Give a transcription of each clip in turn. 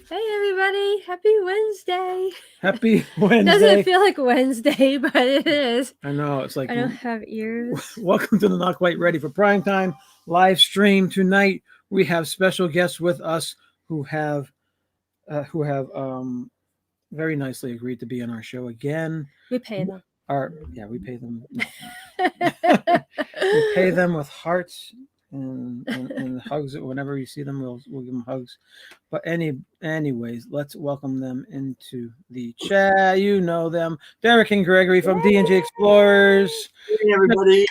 Hey everybody, happy Wednesday. Happy Wednesday. Doesn't feel like Wednesday, but it is. I know. It's like, I don't have ears. welcome to the Not Quite Ready for Prime Time live stream tonight. We have special guests with us who have very nicely agreed to be on our show again. We pay them. We pay them. We pay them with hearts and hugs. Whenever you see them, we'll give them hugs. But anyways, let's welcome them into the chat. You know them, Derek and Gregory from D&G Explorers. Hey everybody.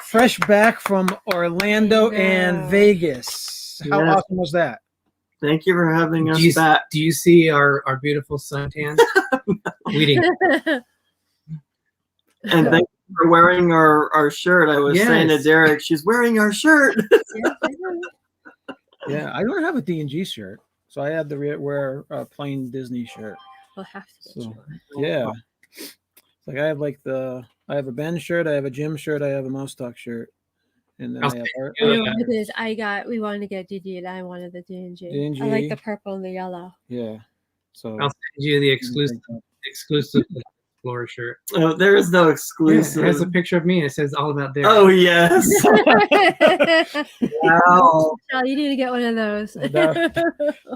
Fresh back from Orlando and Vegas. How awesome was that? Thank you for having us back. Do you see our beautiful suntan? We didn't. And thank you for wearing our shirt. I was saying to Derek, she's wearing our shirt. Yeah, I don't have a D&G shirt, so I had to wear a plain Disney shirt. We'll have to get you one. Yeah. Like I have a Ben shirt, I have a Jim shirt, I have a Mouse Talk shirt. And then We wanted to get DD and I wanted the D&G. D&G. I like the purple and the yellow. Yeah. So I'll send you the exclusive Explorer shirt. Oh, there is no exclusive. There's a picture of me and it says all about Derek. Oh yes. Wow. You need to get one of those.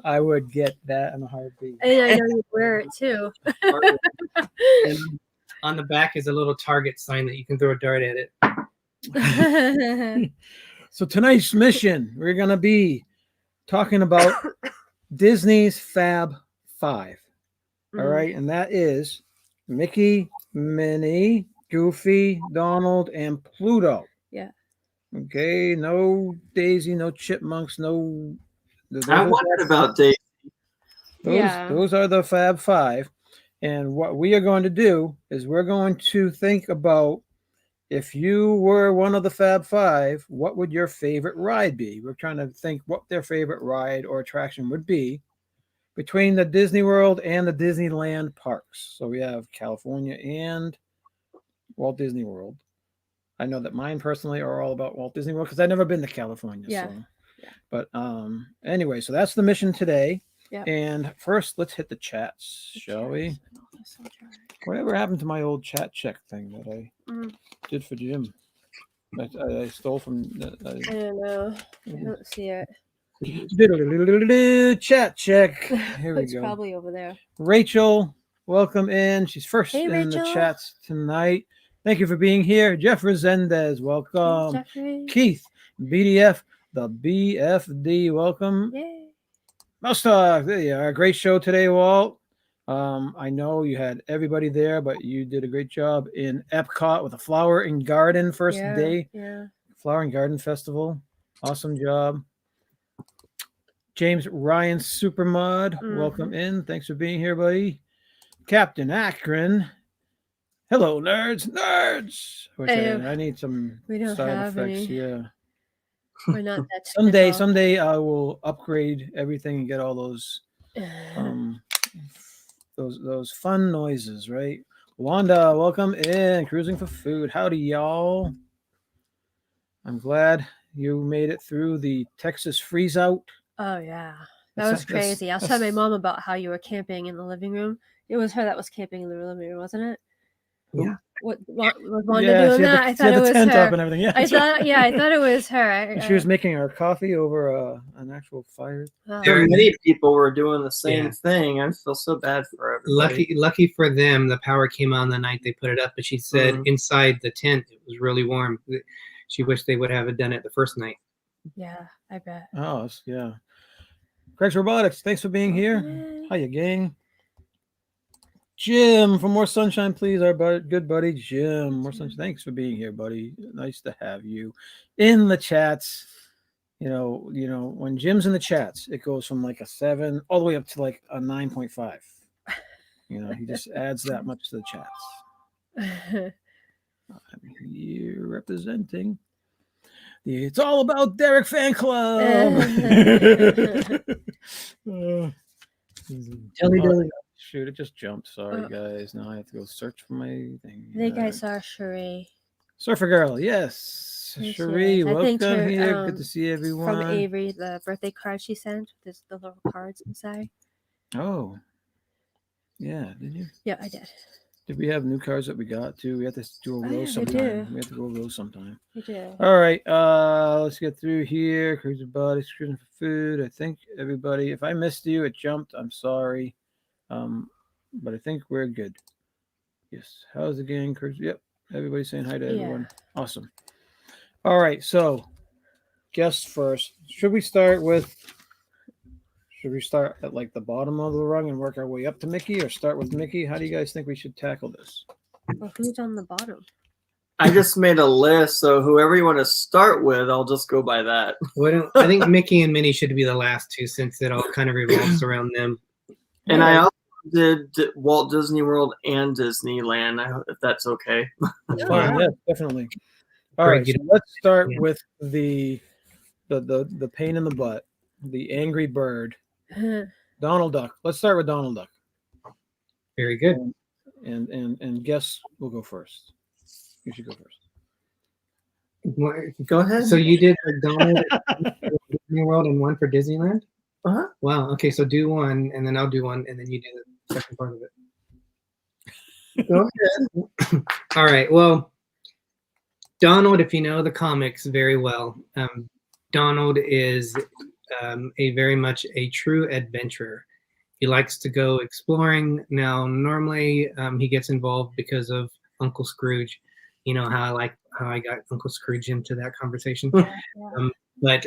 I would get that in a heartbeat. And I know you wear it too. And on the back is a little Target sign that you can throw a dart at it. So tonight's mission, we're going to be talking about Disney's Fab Five. All right. And that is Mickey, Minnie, Goofy, Donald, and Pluto. Yeah. Okay. No Daisy, no Chipmunks, no. I wondered about Daisy. Those are the Fab Five. And what we are going to do is we're going to think about if you were one of the Fab Five, what would your favorite ride be? We're trying to think what their favorite ride or attraction would be between the Disney World and the Disneyland parks. So we have California and Walt Disney World. I know that mine personally are all about Walt Disney World because I've never been to California. Yeah. So. Yeah. But anyway, so that's the mission today. Yep. And first, let's hit the chats, shall we? Whatever happened to my old chat check thing that I did for Jim? I stole from. I don't know. I don't see it. Chat check. Here we It's go. probably over there. Rachel, welcome in. She's first in Rachel. the chats tonight. Thank you for being here. Jeff Resendez, welcome. Jeffrey. Keith, BDF, the BFD, welcome. Yay. Mouse Talk, there you are. Great show today, Walt. I know you had everybody there, but you did a great job in Epcot with a Flower and Garden first day. Yeah. Flower and Garden Festival. Awesome job. James Ryan Supermod, welcome in. Thanks for being here, buddy. Captain Akron. Hello, nerds. I need some We don't side have effects. any. Yeah. We're not that technical. Someday I will upgrade everything and get all those fun noises, right? Wanda, welcome in. Cruising for Food. Howdy, y'all. I'm glad you made it through the Texas freeze out. Oh yeah, that was crazy. I was telling my mom about how you were camping in the living room. It was her that was camping in the living room, wasn't it? Yeah. Was Wanda doing that? I thought it was her. Up and everything. Yeah, I thought it was her. She was making our coffee over an actual fire. Many people were doing the same thing. I feel so bad for everybody. Lucky for them, the power came on the night they put it up. But she said inside the tent it was really warm. She wished they would have done it the first night. Yeah, I bet. Oh yeah. Greg's Robotics, thanks for being here. Hiya, gang. Jim, for more sunshine, please. Our good buddy Jim. More sunshine. Thanks for being here, buddy. Nice to have you in the chats. You know, when Jim's in the chats, it goes from like a 7 all the way up to like a 9.5. You know, he just adds that much to the chats. I'm here representing the It's All About Derek fan club. Dilly. Shoot, it just jumped. Sorry, guys. Now I have to go search for my thing. I think I saw Cherie. Surfer Girl, yes. Cherie, welcome here. Good to see everyone. From Avery, the birthday card she sent with the little cards inside. Oh, yeah. Did you? Yeah, I did. Did we have new cars that we got too? We have to do over those sometime. We have to go over those sometime. We do. All right. Let's get through here. Cruiser bodies, cruising for food. I think everybody. If I missed you, it jumped. I'm sorry. But I think we're good. Yes. How's the gang? Cruiser. Yep. Everybody's saying hi to everyone. Awesome. All right. So, guests first. Should we start at like the bottom of the rung and work our way up to Mickey, or start with Mickey? How do you guys think we should tackle this? Well, who's on the bottom? I just made a list, so whoever you want to start with, I'll just go by that. I think Mickey and Minnie should be the last two, since it all kind of revolves around them. And I also did Walt Disney World and Disneyland, if that's okay. That's fine. Yeah, definitely. All right, so let's start with the pain in the butt, the angry bird, Donald Duck. Let's start with Donald Duck. Very good. And guess we'll go first. You should go first. Go ahead. So you did Donald Disney World and one for Disneyland? Uh-huh. Wow. Okay, so do one, and then I'll do one, and then you do the second part of it. Go ahead. All right. Well, Donald, if you know the comics very well, Donald is a very much a true adventurer. He likes to go exploring. Now, normally he gets involved because of Uncle Scrooge. You know how I got Uncle Scrooge into that conversation. But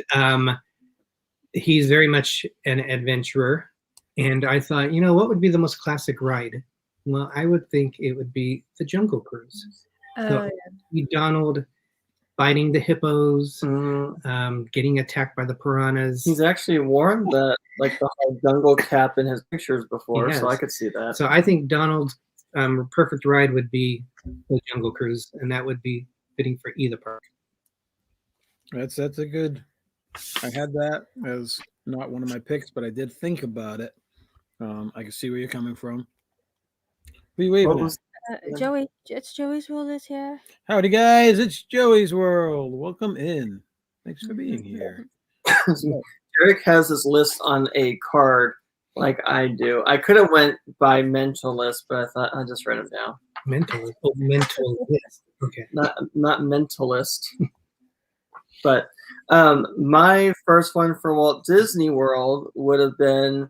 he's very much an adventurer. And I thought, what would be the most classic ride? Well, I would think it would be the Jungle Cruise. Donald fighting the hippos, getting attacked by the piranhas. He's actually worn the whole jungle cap in his pictures before, so I could see that. So I think Donald's perfect ride would be the Jungle Cruise, and that would be fitting for either park. That's a good. I had that as not one of my picks, but I did think about it. I can see where you're coming from. Joey, it's Joey's World is here. Howdy, guys! It's Joey's World. Welcome in. Thanks for being here. Eric has his list on a card, like I do. I could have went by mental list, but I thought I'll just write them down. Mental list. Okay. Not mentalist. But my first one for Walt Disney World would have been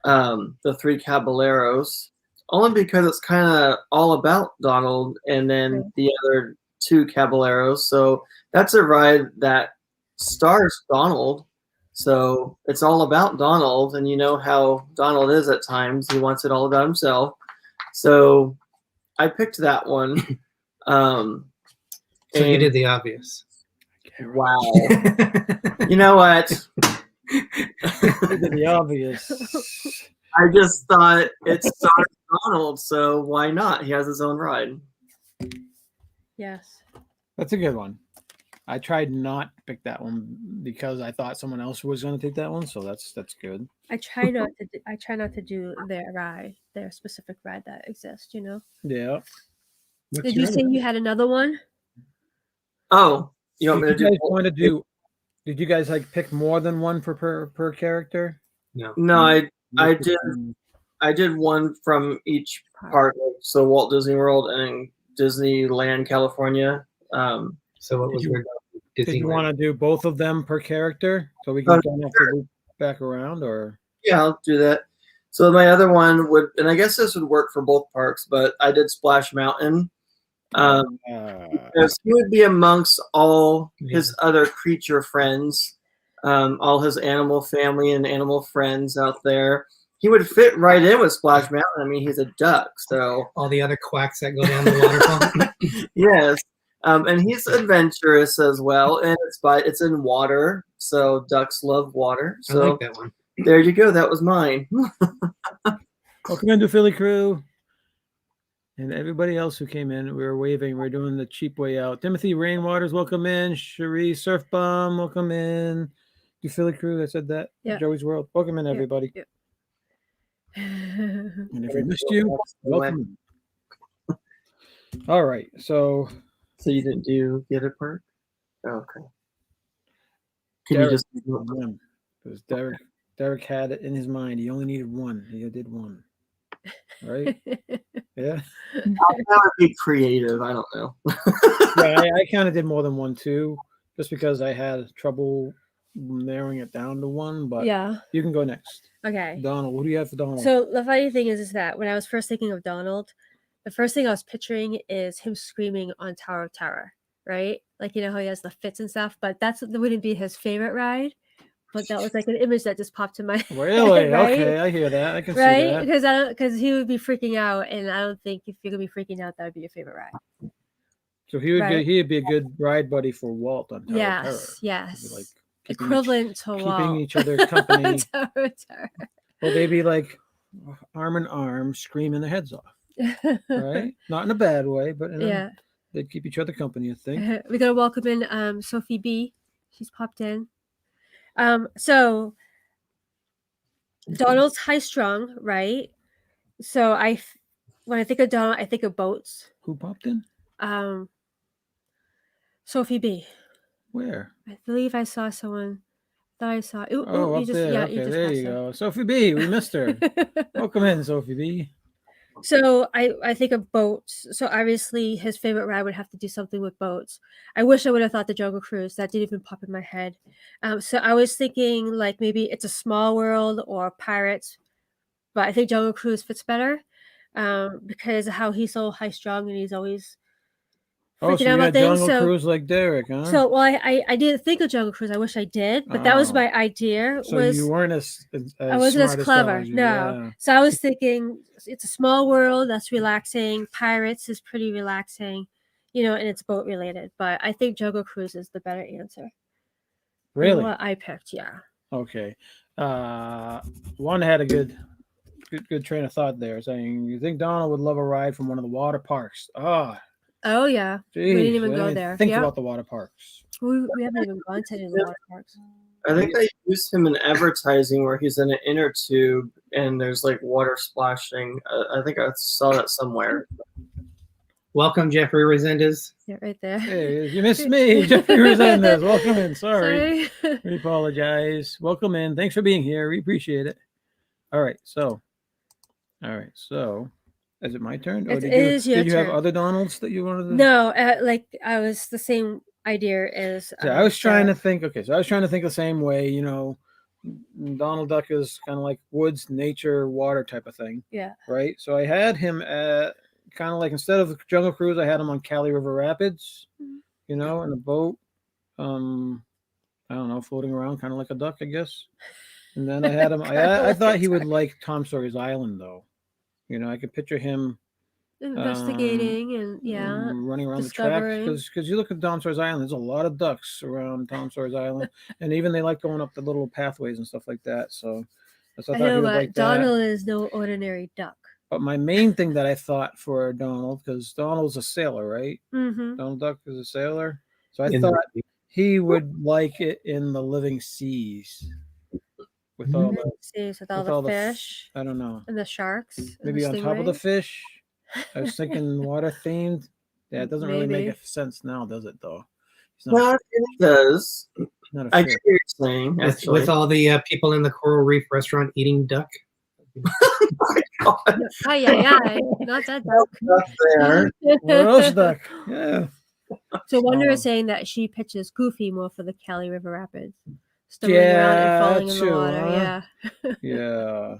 the Three Caballeros, only because it's kind of all about Donald and then the other two Caballeros. So that's a ride that stars Donald. So it's all about Donald, and you know how Donald is at times. He wants it all about himself. So I picked that one. So you did the obvious. Wow. You know what? The obvious. I just thought it stars Donald, so why not? He has his own ride. Yes. That's a good one. I tried not to pick that one because I thought someone else was going to take that one, so that's good. I try not to do their specific ride that exists. Yeah. Did you say you had another one? Oh, you want me to do? Did you guys pick more than one per character? No, I did one from each part. So Walt Disney World and Disneyland, California. So what was your? Did you want to do both of them per character so we can kind of loop back around, or? Yeah, I'll do that. So my other one would, and I guess this would work for both parks, but I did Splash Mountain. Because he would be amongst all his other creature friends, all his animal family and animal friends out there. He would fit right in with Splash Mountain. I mean, he's a duck, so all the other quacks that go down the waterfall. Yes, and he's adventurous as well, and it's in water, so ducks love water. So I like that one. There you go. That was mine. Welcome into Philly Crew. And everybody else who came in, we were waving. We're doing the cheap way out. Timothy Rainwaters, welcome in. Cherie Surf Bomb, welcome in. Do Philly Crew, I said that. Yeah. Joey's World, welcome in, everybody. Yeah. And if we missed you, welcome. All right, so you didn't do the other part? Oh, okay. Can Derek, you just because Derek had it in his mind. He only needed one. He did one. Right? Yeah. That would be creative. I don't know. Yeah, I kind of did more than one too, just because I had trouble narrowing it down to one. But Yeah. you can go next. Okay. Donald, what do you have for Donald? So the funny thing is that when I was first thinking of Donald, the first thing I was picturing is him screaming on Tower of Terror, right? Like, you know how he has the fits and stuff, but that wouldn't be his favorite ride. But that was like an image that just popped in my Really? head, right? Okay, I hear that. I can see Right? that. Because he would be freaking out, and I don't think if you're gonna be freaking out, that would be your favorite ride. So he would Right. he'd be a good ride buddy for Walt on Tower of Terror. Yes. He'd be like Equivalent to keeping Walt. each other company. Tower of Terror. Well, they'd be like arm in arm, screaming their heads off. Right? Not in a bad way, but Yeah. they'd keep each other company, I think. We're gonna welcome in Sophie B. She's popped in. So Donald's high strung, right? So when I think of Donald, I think of boats. Who popped in? Sophie B. Where? I believe I saw someone. Thought I saw. Ooh, Oh, you up just, there. yeah, Okay, you just there you passed go. Sophie B, we missed her. Welcome in, Sophie B. So I think of boats. So obviously his favorite ride would have to do something with boats. I wish I would have thought the Jungle Cruise. That didn't even pop in my head. So I was thinking like maybe It's a Small World or Pirates, but I think Jungle Cruise fits better because of how he's so high strung and he's always Oh, so freaking out you about had things. Jungle So Cruise like Derek, huh? so well I didn't think of Jungle Cruise. I wish I did, but that was Oh. my idea. So you weren't as I wasn't as smart clever. Donald, No. Yeah. So I was thinking It's a Small World. That's relaxing. Pirates is pretty relaxing, and it's boat related. But I think Jungle Cruise is the better answer. Really? What I picked, yeah. Okay. One had a good train of thought there, saying you think Donald would love a ride from one of the water parks. Oh yeah. Geez, We didn't even go there. Think about the water parks. We haven't even gone to any of the water parks. I think they used him in advertising where he's in an inner tube and there's like water splashing. I think I saw that somewhere. Welcome, Jeffrey Resendez. Yeah, right there. Hey, you missed me, Jeffrey Resendez. Welcome in. Sorry. We apologize. Welcome in. Thanks for being here. We appreciate it. All right. So, is it my turn? Or Did you have other Donalds that you wanted to? No, I was the same idea as. I was trying to think. Okay, so I was trying to think the same way. Donald Duck is kind of like woods, nature, water type of thing. Yeah. Right. So I had him at kind of like instead of Jungle Cruise, I had him on Cali River Rapids. In a boat. I don't know, floating around, kind of like a duck, I guess. And then I had him. I thought he would like Tom Sawyer's Island, though. I could picture him investigating and running around the track because you look at Tom Sawyer's Island. There's a lot of ducks around Tom Sawyer's Island, and even they like going up the little pathways and stuff like that. So I thought he would like that. Donald is no ordinary duck. But my main thing that I thought for Donald, because Donald's a sailor, right? Mm-hmm. Donald Duck is a sailor, so I thought he would like it in the living seas. With all the fish, I don't know, and the sharks, maybe on top of the fish. I was thinking water themed. Yeah, it doesn't really make sense now, does it? Though. Well, it does. I get what you're saying. With all the people in the Coral Reef restaurant eating duck. Oh my God. Not that duck. Not there. Roast duck. Yeah. So Wonder is saying that she pitches Goofy more for the Cali River Rapids. Stumbling around and falling in the water. Huh?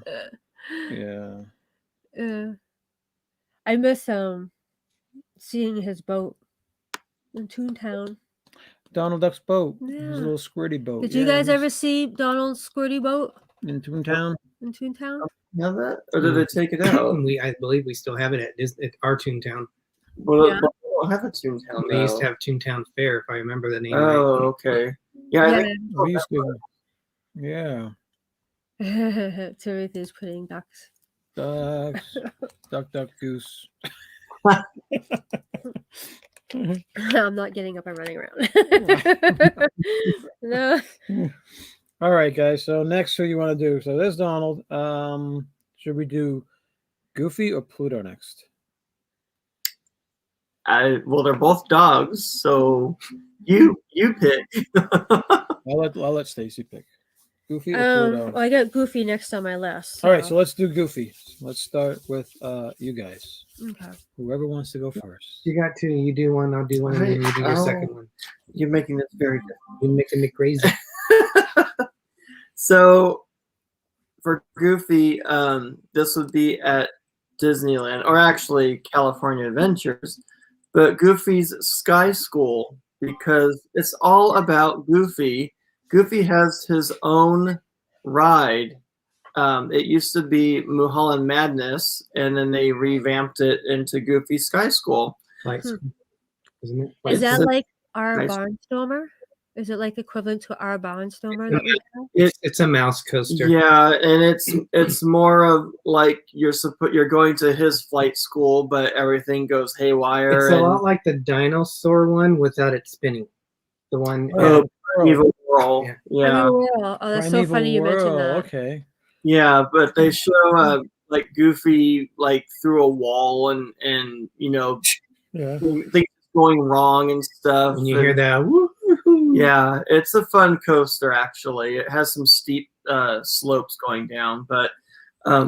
Yeah. I miss seeing his boat in Toontown. Donald Duck's boat. Yeah. His little squirty boat. Did you guys ever see Donald's squirty boat? In Toontown? In Toontown? Have that? Or did they take it out? I believe we still have it at our Toontown. Well, we don't have a Toontown. They used to have Toontown Fair, if I remember the name. Oh, okay. Yeah, I think we used to. Yeah. Timothy's putting ducks. Ducks. Duck, duck, goose. I'm not getting up and running around. No. All right, guys. So next, who you want to do? So there's Donald. Should we do Goofy or Pluto next? Well, they're both dogs, so you pick. I'll let Stacy pick. Goofy or Pluto? Well, I got Goofy next on my list. All right, so let's do Goofy. Let's start with you guys. Okay. Whoever wants to go first. You got two. You do one. I'll do one, and then you do your second one. You're making this very difficult. You're making me crazy. So for Goofy, this would be at Disneyland, or actually California Adventures, but Goofy's Sky School, because it's all about Goofy. Goofy has his own ride. It used to be Mulholland Madness, and then they revamped it into Goofy Sky School. Flight School, isn't it? Is that It's- like our nice. Barnstormer? Is it like equivalent to our Barnstormer? It's a mouse coaster. Yeah, and it's more of like you're going to his flight school, but everything goes haywire. It's a lot like the dinosaur one without it spinning. The one. Evil Whirl. Yeah. Yeah, Oh, that's so Primeval funny you mentioned Whirl, that. Okay. yeah, but they show like Goofy like through a wall and Yeah. things going wrong and stuff. When you hear that, woo-hoo-hoo. Yeah, it's a fun coaster actually. It has some steep slopes going down, but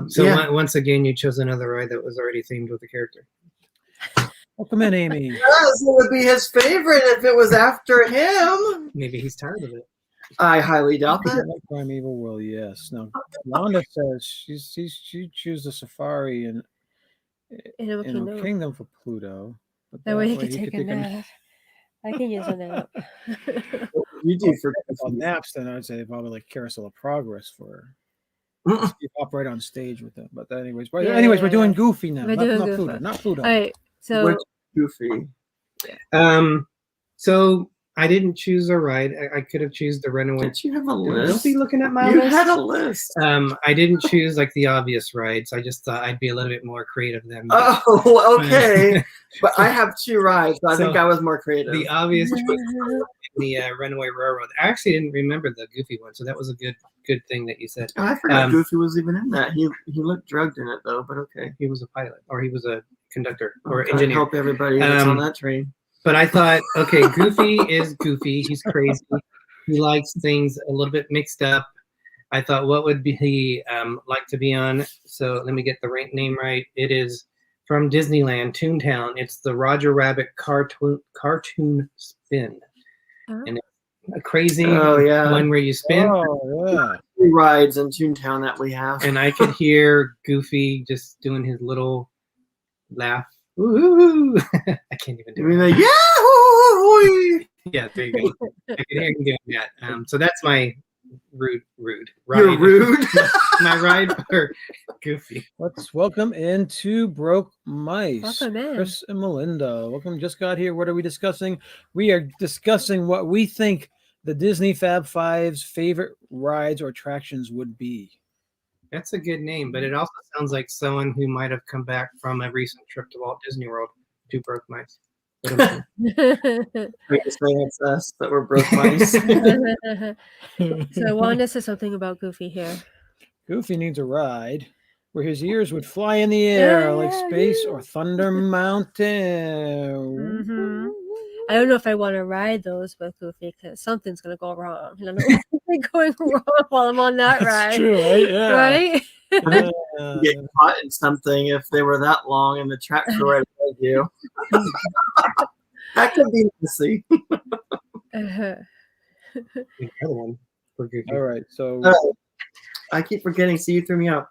So yeah. once again, you chose another ride that was already themed with the character. Welcome in, Amy. Yes, it would be his favorite if it was after him. Maybe he's tired of it. I highly doubt I that. like Primeval Whirl, yes. Now, Wanda says she choose the Safari in Animal Animal Kingdom. Kingdom for Pluto. But That way he could take a nap. I can use a nap. You do for on naps, then I'd say probably like Carousel of Progress for you hop right on stage with them. But anyways, we're doing Goofy now. We're Not doing Pluto. Goofy. Not Pluto. All right. So Which Goofy. So I didn't choose a ride. I could have choose the Runaway. Did you have a Don't list? be looking at my You list. had a list. I didn't choose like the obvious rides. I just thought I'd be a little bit more creative than Oh, okay. But I have two rides. So I think So, I was more creative. the obvious choice was the Runaway Railroad. I actually didn't remember the Goofy one, so that was a good thing that you said. I forgot um, Goofy was even in that. He looked drugged in it though, but okay. He was a pilot, or he was a conductor, or I engineer. hope everybody gets on Um, that train. But I thought, okay, Goofy is Goofy. He's crazy. He likes things a little bit mixed up. I thought, what would he like to be on? So let me get the name right. It is from Disneyland, Toontown. It's the Roger Rabbit cartoon spin. Oh. And it's a crazy one where you spin. Oh, yeah. Three rides in Toontown that we have. And I could hear Goofy just doing his little laugh. Ooh, I can't even do I mean, it. like, yeah. Yeah, there you go. I can hear him doing that. So that's my rude ride. You're rude. My ride for Goofy. Let's welcome into Broke Mice. Welcome in. Chris and Melinda. Welcome. Just got here. What are we discussing? We are discussing what we think the Disney Fab Fives favorite rides or attractions would be. That's a good name, but it also sounds like someone who might have come back from a recent trip to Walt Disney World. Two broke mice. We just think it's us that we're broke mice. So Wanda says something about Goofy here. Goofy needs a ride where his ears would fly in the air like space or Thunder Mountain. Mm-hmm. I don't know if I want to ride those with Goofy because something's going to go wrong. I don't know what's going wrong while I'm on that That's ride. true, right? Yeah. Right? Get caught in something if they were that long and the tracks were right above you. That could be messy. The other one for Goofy. All right. So I keep forgetting. See, you threw me off.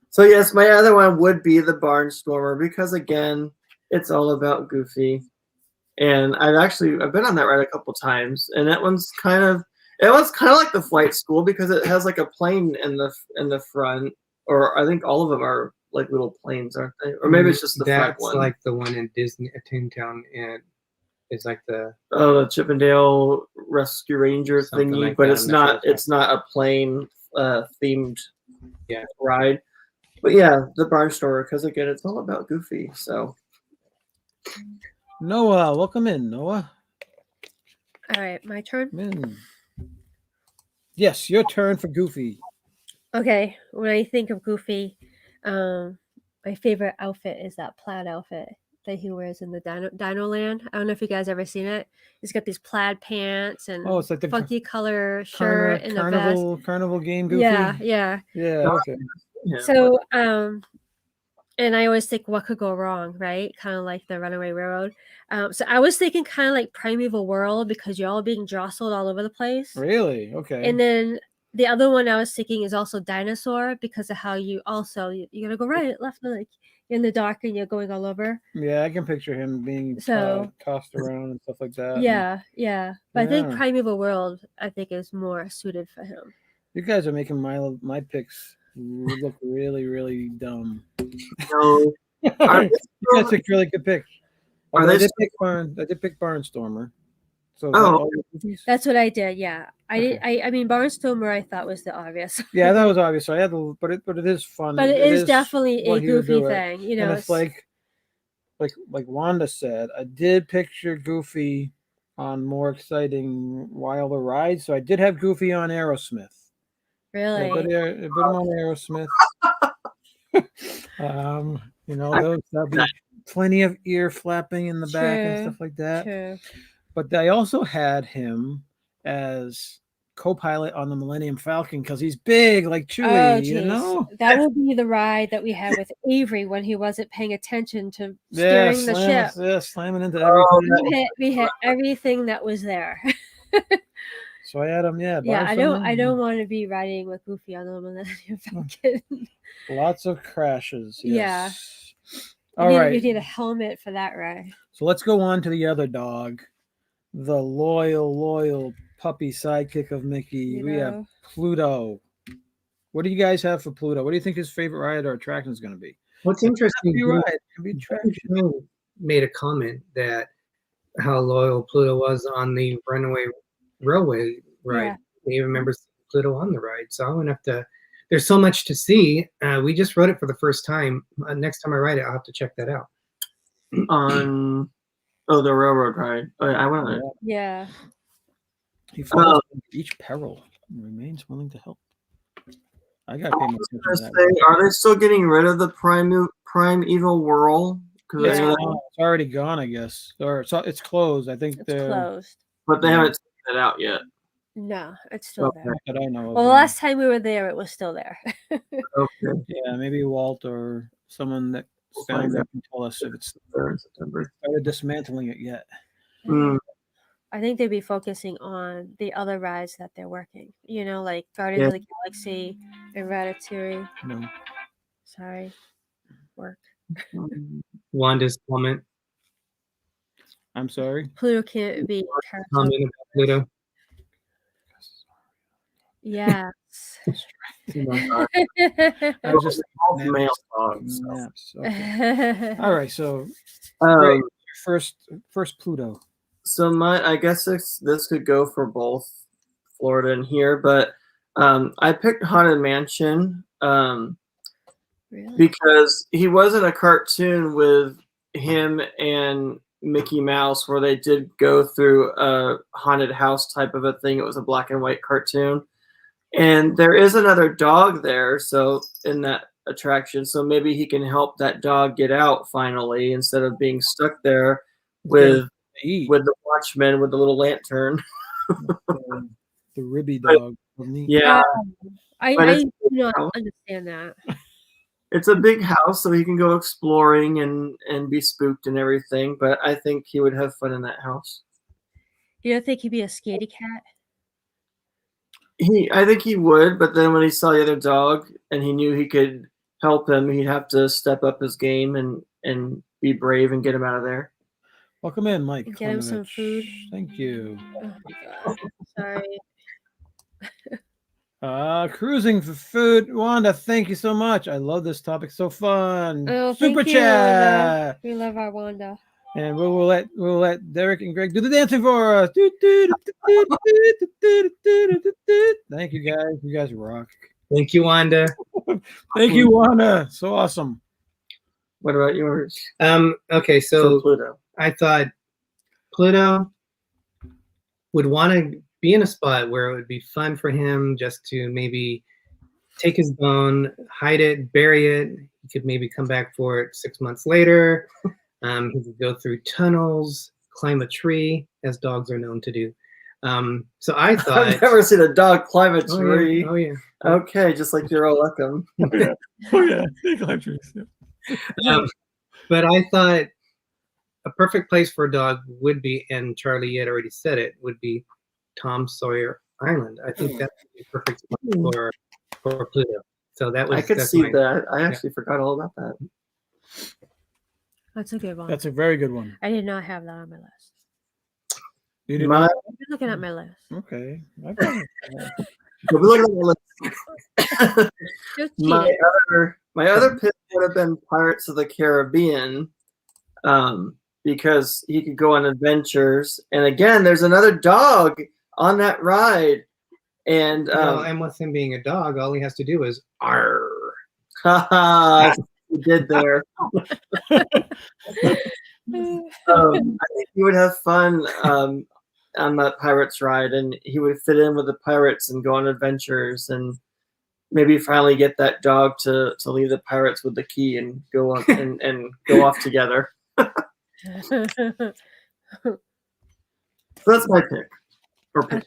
So yes, my other one would be the Barnstormer because again, it's all about Goofy. And I've been on that ride a couple times, and that one's kind of like the flight school because it has like a plane in the front, or I think all of them are like little planes, aren't they? Or maybe it's just the front That's one. like the one in Disney Toontown, and it's like the Chippendale Rescue Ranger Something thingy, like but that it's on the not. first one. It's not a plane themed Yeah. ride. But yeah, the Barnstormer because again, it's all about Goofy. So. Noah, welcome in, Noah. All right, my turn. Come in. Yes, your turn for Goofy. Okay, when I think of Goofy, my favorite outfit is that plaid outfit. that he wears in the Dino Land. I don't know if you guys ever seen it. He's got these plaid pants and Oh, it's like the funky color shirt and a vest. carnival game Goofy. Yeah, yeah. Yeah, okay. Yeah. So, and I always think, what could go wrong, right? Kind of like the Runaway Railroad. So I was thinking kind of like Primeval World because you're all being jostled all over the place. Really? Okay. And then the other one I was thinking is also Dinosaur because of how you also you're gonna go right, left, like in the dark and you're going all over. Yeah, I can picture him being tossed around and stuff like that. Yeah. But I think Yeah. Primeval World I think is more suited for him. You guys are making my picks look really, really dumb. No. You guys picked really good picks. Are I they did pick Barnstormer. So is Oh, that all your movies? That's what I did. Yeah, I Okay. did. I mean, Barnstormer I thought was the obvious. Yeah, that was obvious. So I had to, but it is fun. But it is definitely a what he would Goofy do it. thing, you know. And it's like Wanda said, I did picture Goofy on more exciting, wilder rides. So I did have Goofy on Aerosmith. Really. Yeah, but him on Aerosmith. You know, there'll be plenty of ear flapping in the back and stuff like that. True. But I also had him as co-pilot on the Millennium Falcon because he's big like Chewie, Oh, you know? that will be the ride that we had with Avery when he wasn't paying attention to steering the ship. Yeah, slamming into everything. We hit everything that was there. So I had him, Yeah, I don't want to be riding with Goofy on the Millennium Falcon. Lots of crashes. Yes. Yeah. All right. You need a helmet for that ride. So let's go on to the other dog, the loyal puppy sidekick of Mickey. We have Pluto. What do you guys have for Pluto? What do you think his favorite ride or attraction is going to be? What's interesting, It could be attraction. Made a comment that how loyal Pluto was on the Runaway Railway ride. Yeah. He remembers Pluto on the ride. So I'm gonna have to. There's so much to see. We just rode it for the first time. Next time I ride it, I'll have to check that out. On the railroad ride. I went on it. Yeah. He follows each peril and remains willing to help. I got to pay more attention to that. Are they still getting rid of the Primeval World? Because it's already gone, I guess. Or it's closed. I think it's closed. But they haven't taken it out yet. No, it's still there. That I know. Well, the last time we were there, it was still there. Okay. Yeah, maybe Walt or someone that stands up can tell us if it's September. started dismantling it yet. Mm. I think they'd be focusing on the other rides that they're working. You know, like Guardians of the Galaxy and Ratatouille. No. Sorry. Work. Wanda's comment. I'm sorry. Pluto can't be Comment about Pluto. Yes. I was just male dogs. Okay. All right, so first Pluto. So I guess this could go for both Florida and here, but I picked Haunted Mansion Really? because he wasn't a cartoon with him and Mickey Mouse where they did go through a haunted house type of a thing. It was a black and white cartoon. And there is another dog there, so in that attraction, so maybe he can help that dog get out finally instead of being stuck there with the watchman with the little lantern. the ribby dog. Yeah, I do not understand that. It's a big house, so he can go exploring and be spooked and everything. But I think he would have fun in that house. You don't think he'd be a scaredy cat? I think he would, but then when he saw the other dog and he knew he could help him, he'd have to step up his game and be brave and get him out of there. Welcome in, Mike. And get him some food. Thank you. Oh my God. Sorry. Cruising for food. Wanda, thank you so much. I love this topic. So fun. Oh, Super chat. We love our Wanda. And we'll let Derek and Greg do the dancing for us. Thank you guys. You guys rock. Thank you, Wanda. Thank you, Wanda. So awesome. What about yours? Okay, so Pluto. I thought Pluto would want to be in a spot where it would be fun for him just to maybe take his bone, hide it, bury it. He could maybe come back for it 6 months later. He could go through tunnels, climb a tree, as dogs are known to do. So I thought, I've never seen a dog climb a oh tree. yeah, oh yeah. Okay, just like your Oleckham. Oh yeah, they climb trees. But I thought a perfect place for a dog would be, and Charlie had already said it, would be Tom Sawyer Island. I think that would be a perfect spot for Pluto. So I could see my, that. I actually forgot all about that. That's a good one. That's a very good one. I did not have that on my list. You did My- not? You're looking at my list. Okay. We'll be looking at the list. Just my cheating. other pick would have been Pirates of the Caribbean, because he could go on adventures. And again, there's another dog on that ride. And and with him being a dog, all he has to do is arr. he did there. I think he would have fun on that Pirates ride, and he would fit in with the pirates and go on adventures, and maybe finally get that dog to leave the pirates with the key and go on and go off together. So that's my pick. Or pick.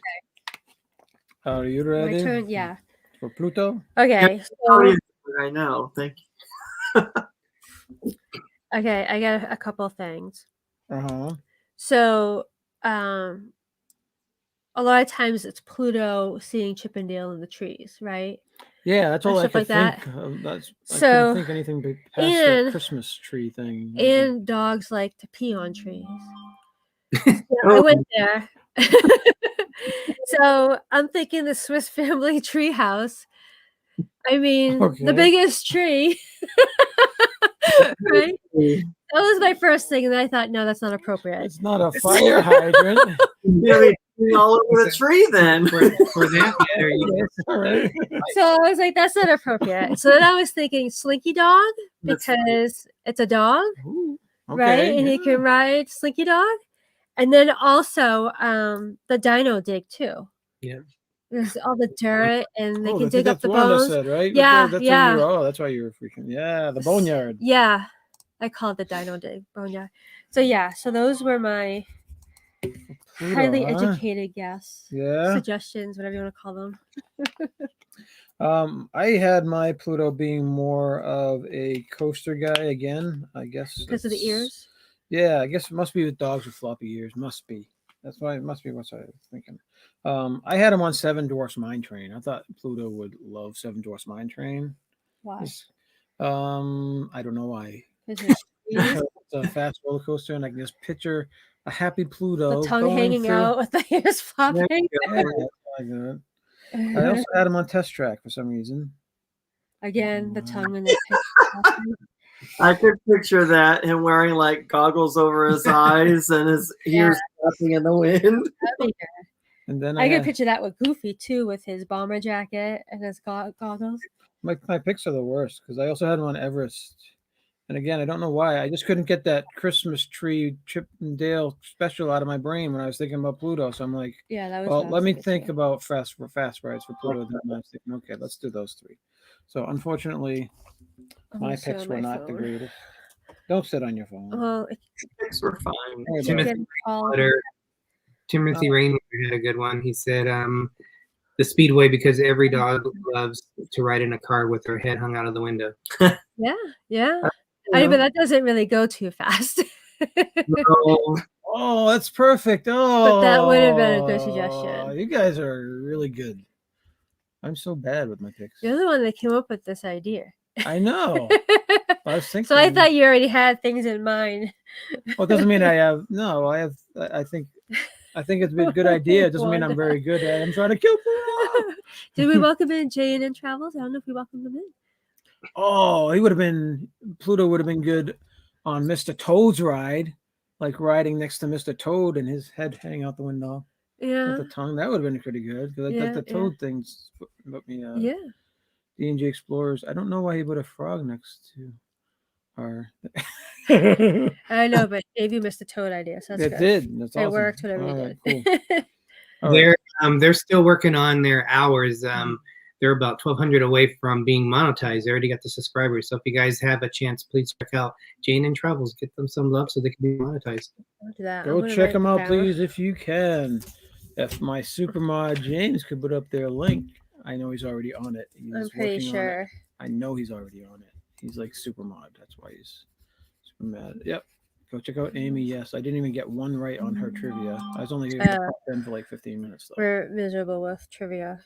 Are you My ready? turn. Yeah. For Pluto? Okay. Oh, So, yeah, I know. Thank you. okay, I got a couple things. Uh-huh. So, a lot of times it's Pluto seeing Chip and Dale in the trees, right? Yeah, that's all I stuff could like that. think. I So, couldn't think anything past that and- Christmas tree thing. And dogs like to pee on trees. So I went there. So I'm thinking the Swiss Family Treehouse. I mean, Okay. the biggest tree. Right? That was my first thing, and then I thought, no, that's not appropriate. It's not a fire hydrant. Yeah, all over the tree then. For that matter, you All right. So I was like, that's not appropriate. So then I was thinking Slinky Dog, That's- because it's a dog, Ooh, right? okay, And yeah. you can ride Slinky Dog. And then also the Dino Dig too. Yeah. There's all the dirt, and they Oh, can I dig think up the that's Wanda bones. said, right? Yeah, That's yeah. that's why you were freaking. Yeah, the boneyard. Yeah, I call it the Dino Dig boneyard. So yeah, so those were my Pluto, highly huh? educated guess, Yeah. suggestions, whatever you want to call them. I had my Pluto being more of a coaster guy again. I guess Because of the it's- ears. Yeah, I guess it must be with dogs with floppy ears. Must be. That's why it must be what I was thinking. I had him on Seven Dwarfs Mine Train. I thought Pluto would love Seven Dwarfs Mine Train. Why? I don't know why. Because Because it's a fast roller coaster, and I can just picture a happy Pluto. the tongue going hanging through- out with the ears flopping. Yeah, that's like that. I also had him on Test Track for some reason. Again, the tongue and the picture. I could picture that, him wearing like goggles over his eyes and his ears flapping in the wind. That'd be good. And then I I could had, picture that with Goofy too, with his bomber jacket and his goggles. my picks are the worst because I also had him on Everest. And again, I don't know why. I just couldn't get that Christmas tree Chip and Dale special out of my brain when I was thinking about Pluto. So I'm like, Yeah, that was. well, what I let was me thinking think too. about fast rides for Pluto. Then I was thinking, okay, let's do those three. So unfortunately, I'm my gonna sit picks on were my not the phone. greatest. Don't sit on your phone. Well, it Picks were fine. Hey, Timothy bud. can all. Timothy Rainwater had a good one. He said, the Speedway, because every dog loves to ride in a car with their head hung out of the window. Yeah, yeah. I mean, but that doesn't really go too fast. No, Oh, that's perfect. Oh, that would have been a good suggestion. You guys are really good. I'm so bad with my picks. You're the one that came up with this idea. I know. I was thinking. So I thought you already had things in mind. Well, it doesn't mean I have. No, I have. I think it's been a good idea. It doesn't mean I'm Wanda. very good at it. I'm trying to kill Pluto. Did we welcome in J&N Travels? I don't know if we welcomed them in. Oh, Pluto would have been good on Mr. Toad's ride, like riding next to Mr. Toad and his head hanging out the window Yeah. with the tongue. That would have been pretty good because I Yeah, thought the yeah. Toad things put me. Yeah. D&G Explorers. I don't know why he put a frog next to our. I know, but gave you Mr. Toad idea, so that's It good. did. That's It awesome. worked, whatever All you right, did. cool. All right. They're still working on their hours. they're about 1,200 away from being monetized. They already got the subscribers. So if you guys have a chance, please check out Jane and Travels. Get them some love so they can be monetized. I'll do that. Go check them out, please, if you can. If my supermod James could put up their link, I know he's already on it. I'm pretty sure. I know he's already on it. He's like supermod. That's why he's super mad. Yep. Go check out Amy. Yes, I didn't even get one right on her trivia. I was only going to in for like 15 minutes though. We're miserable with trivia.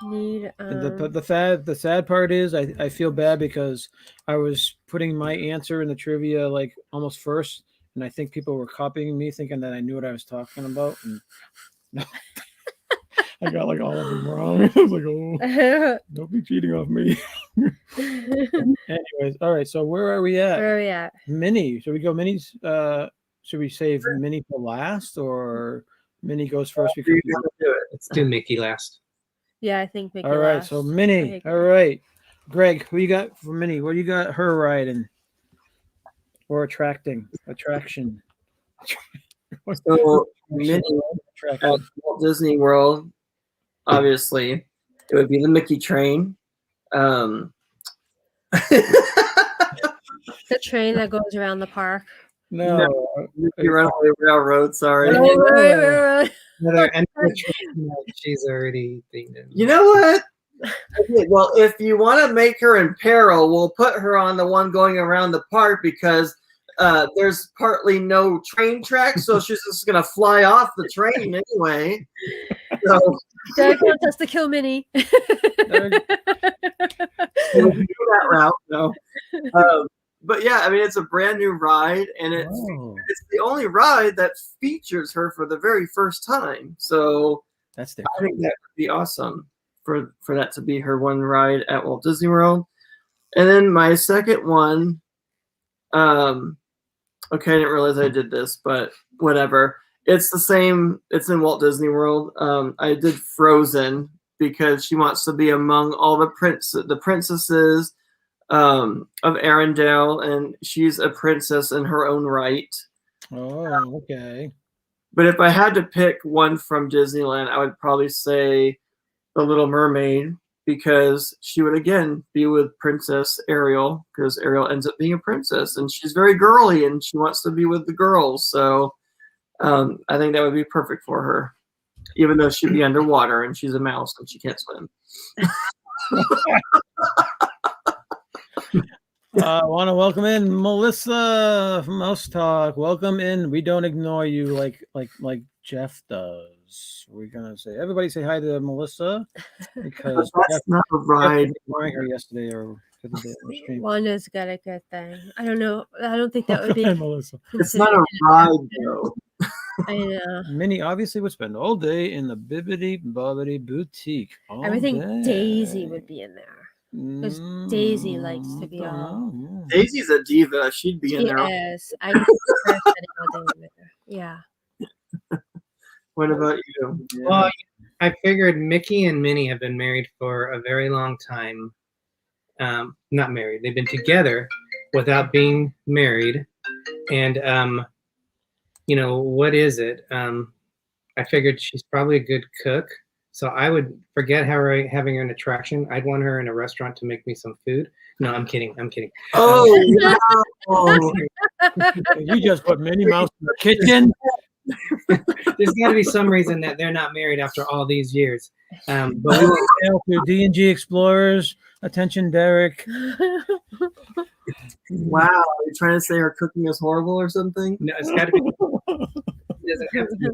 The sad part is I feel bad because I was putting my answer in the trivia like almost first, and I think people were copying me thinking that I knew what I was talking about. And no. I got like all of them wrong. I was like, oh, don't be cheating off me. Anyways, all right. So where are we at? Where are we at? Minnie. Should we go Minnie's? Should we save Minnie for last, or Minnie goes first? Because let's do Mickey last. Yeah, I think Mickey. All right. last. So Minnie. All right. Greg, who you got for Minnie? What do you got her riding or attraction? So Minnie at Walt Disney World, obviously, it would be the Mickey train. The train that goes around the park. No, Mickey Runaway Railroad. Sorry. She's already thinking. You know what? Okay, well, if you want to make her in peril, we'll put her on the one going around the park because there's partly no train track, so she's just gonna fly off the train anyway. So Derek wants us to kill Minnie. we'll do that route, no. But yeah, I mean, it's a brand new ride, and it's the only ride that features her for the very first time. So I think that would be awesome for that to be her one ride at Walt Disney World. And then my second one, okay, I didn't realize I did this, but whatever. It's the same. It's in Walt Disney World. I did Frozen because she wants to be among all the princesses of Arendelle, and she's a princess in her own right. Oh, okay. But if I had to pick one from Disneyland, I would probably say The Little Mermaid, because she would again be with Princess Ariel, because Ariel ends up being a princess, and she's very girly and she wants to be with the girls. So I think that would be perfect for her, even though she'd be underwater and she's a mouse and she can't swim. I want to welcome in Melissa from Mouse Talk. Welcome in. We don't ignore you like Jeff does. We're gonna say everybody say hi to Melissa because that's not a ride. Ignoring her yesterday or the day on the stream. Wanda's got a good thing. I don't know. I don't think that would be. Melissa. It's not a ride though. I know. Minnie obviously would spend all day in the Bibbidi Bobbidi Boutique. I think Daisy would be in there. Because Daisy likes to be on. Daisy's a diva. She'd be in there. Yes, I could see her spending all day in there. Yeah. What about you? Well, I figured Mickey and Minnie have been married for a very long time. Not married. They've been together without being married. And, you know, what is it? I figured she's probably a good cook. So I would forget having her an attraction. I'd want her in a restaurant to make me some food. No, I'm kidding. Oh, no. You just put Minnie Mouse in the kitchen. There's got to be some reason that they're not married after all these years. But we will to D&G Explorers. Attention, Derek. Wow, are you trying to say her cooking is horrible or something? No, it's got to be. It doesn't have to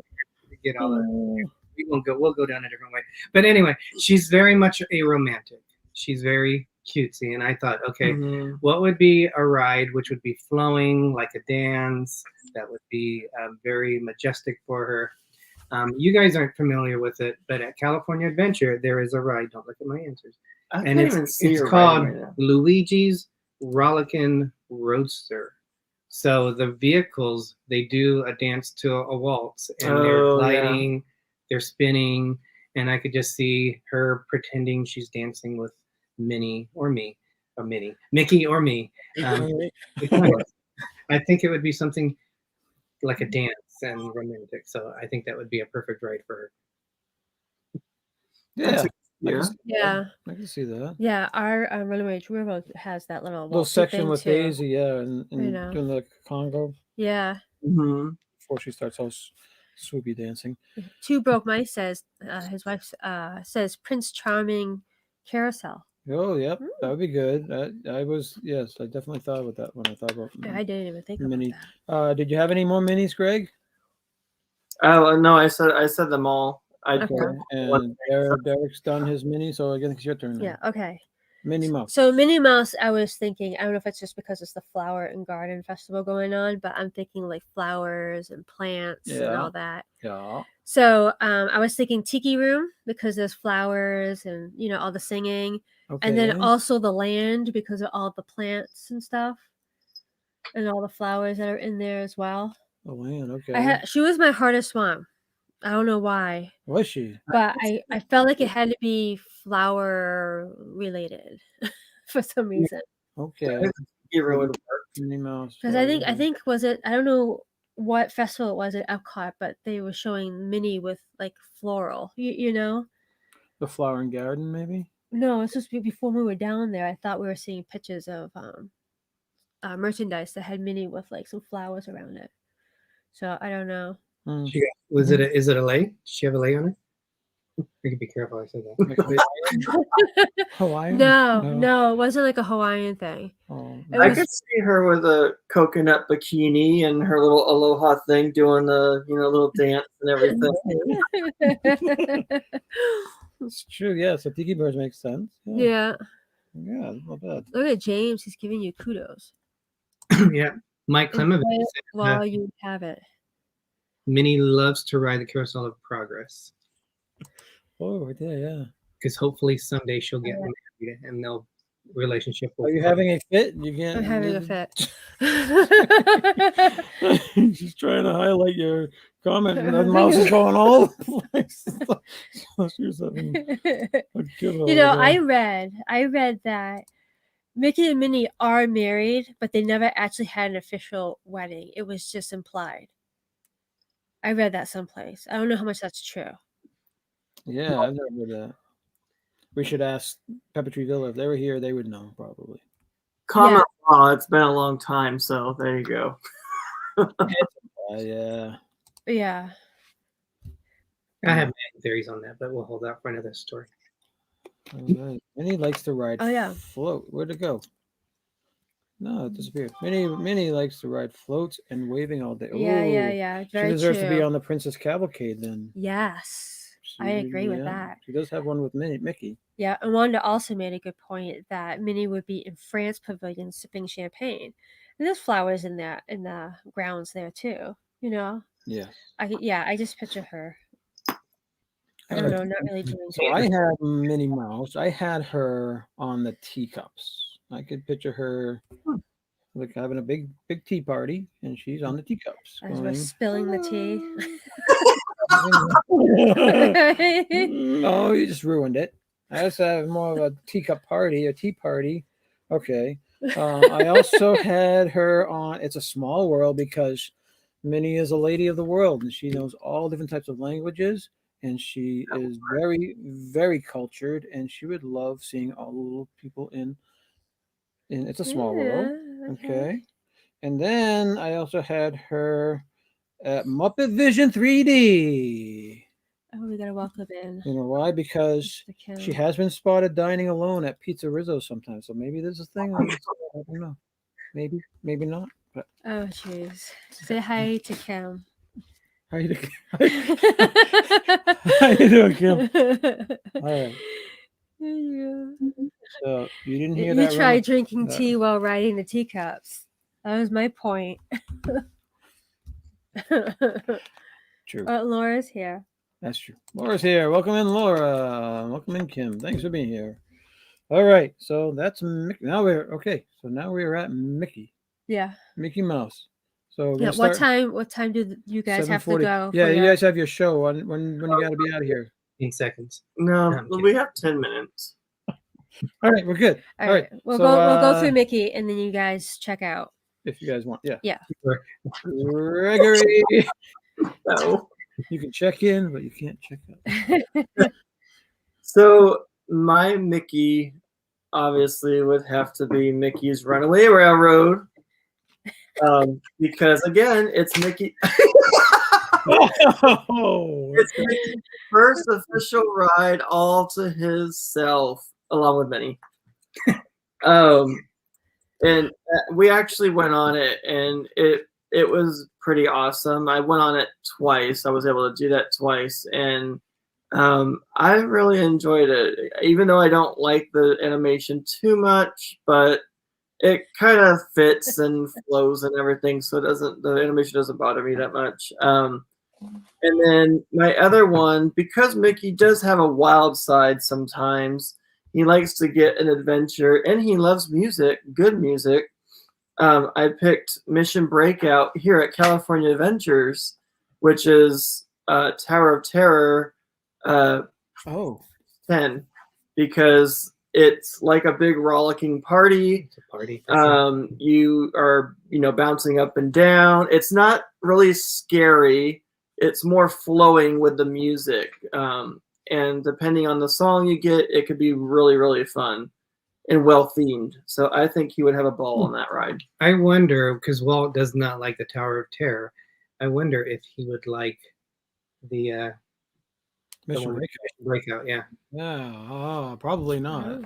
get all that. We'll go down a different way. But anyway, she's very much a romantic. She's very cutesy. And I thought, okay, what would be a ride which would be flowing like a dance that would be very majestic for her? You guys aren't familiar with it, but at California Adventure, there is a ride. Don't look at my answers. And it's called Luigi's Rollickin' Roadster. So the vehicles, they do a dance to a waltz, and they're gliding. Yeah. They're spinning, and I could just see her pretending she's dancing with Mickey or me. I think it would be something like a dance and romantic. So I think that would be a perfect ride for her. Yeah, Yeah. Yeah. I can see that. Yeah, our Runaway Railroad has that little Little waltzy section thing with too. Daisy, yeah, and You know. doing the Congo Yeah. Hmm. before she starts all swoopy dancing. Two Broke Mice says his wife says Prince Charming Carousel. Oh, yep, that would be good. I definitely thought about that when I thought about I didn't even think mini. about that. Did you have any more minis, Greg? Oh no, I said them all. I Okay. Okay, and Derek's done his mini, so I guess it's your turn now. Yeah. Okay. Minnie Mouse. So Minnie Mouse, I was thinking, I don't know if it's just because it's the Flower and Garden Festival going on, but I'm thinking like flowers and plants and all that. Yeah. So I was thinking Tiki Room because there's flowers and all the singing, and then Okay. also the land because of all the plants and stuff, and all the flowers that are in there as well. The land. Okay. She was my hardest one. I don't know why, Was she? but I felt like it had to be flower related for some reason. Okay. Hero would work. Minnie Mouse. Because I think was it, I don't know what festival it was at Epcot, but they were showing Minnie with like floral. You know? The Flower and Garden, maybe. No, it's just before we were down there. I thought we were seeing pictures of merchandise that had Minnie with like some flowers around it. So I don't know. Is it a lei? Did she have a lei on her? We could be careful. I said that. Hawaiian? No, it wasn't like a Hawaiian thing. Oh, I could see her with a coconut bikini and her little aloha thing, doing the little dance and everything. It's true. Yeah. So Tiki Birds makes sense. Yeah. Yeah. Not bad. Look at James. He's giving you kudos. Yeah. Mike Clement While you have it. Minnie loves to ride the Carousel of Progress. Oh, yeah. Because hopefully someday she'll get married and they'll relationship. Are you having a fit? You can't. I'm having a fit. She's trying to highlight your comment, and the mouse is going all over the place. She's having a good I read that Mickey and Minnie are married, but they never actually had an official wedding. It was just implied. I read that someplace. I don't know how much that's true. Yeah, I've never heard that. We should ask Pepper Tree Villa if they were here. They would know probably. Comment it's been a long time, so there you go. Yeah. Yeah. I have many theories on that, but we'll hold that for another story. All right. Minnie likes to ride float. Where'd it go? No, it disappeared. Minnie likes to ride floats and waving all day. Yeah. Very she deserves true. to be on the Princess Cavalcade then. Yes. I agree with that. She does have one with Mickey. Yeah, and Wanda also made a good point that Minnie would be in France Pavilion sipping champagne. And there's flowers in the grounds there too, Yeah. I just picture her. I don't know, not really doing so I had Minnie Mouse. I had her on the teacups. I could picture her like having a big tea party, and she's on the teacups. As we're spilling the tea. No, you just ruined it. I just have more of a teacup party, a tea party. Okay. I also had her on It's a Small World because Minnie is a lady of the world and she knows all different types of languages and she is very, very cultured and she would love seeing all the little people in It's a Small World. Okay. And then I also had her at Muppet Vision 3D. Oh, we gotta welcome in. You know why? Because she has been spotted dining alone at Pizza Rizzo sometimes. So maybe there's a thing. I don't know. Maybe not. But oh, jeez. Say hi to Kim. How you doing? How you doing, Kim? All right. So you didn't hear that? You tried drinking tea while riding the teacups. That was my point. True. Laura's here. That's true. Laura's here. Welcome in, Laura. Welcome in, Kim. Thanks for being here. All right. So that's Mickey. Now we're at Mickey. Yeah. Mickey Mouse. So yeah. What time do you guys have to go? Yeah, you guys have your show. When you got to be out of here? 15 seconds. No, we have 10 minutes. All right, we're good. All right. We'll go through Mickey and then you guys check out. If you guys want. Yeah. Yeah. Gregory. No. You can check in, but you can't check out. So my Mickey obviously would have to be Mickey's Runaway Railroad. Because again, it's Mickey. Oh, It's Mickey's first official ride all to himself, along with Minnie. And we actually went on it, and it was pretty awesome. I went on it twice. I was able to do that twice, and I really enjoyed it. Even though I don't like the animation too much, but it kind of fits and flows and everything, so the animation doesn't bother me that much. And then my other one, because Mickey does have a wild side sometimes, he likes to get an adventure, and he loves music, good music. I picked Mission Breakout here at California Adventures, which is Tower of Terror 10, because it's like a big rollicking party. It's a party. You are, bouncing up and down. It's not really scary. It's more flowing with the music. And depending on the song you get, it could be really, really fun and well themed. So I think he would have a ball on that ride. I wonder, because Walt does not like the Tower of Terror, I wonder if he would like the Mission Breakout. Yeah. Yeah, probably not.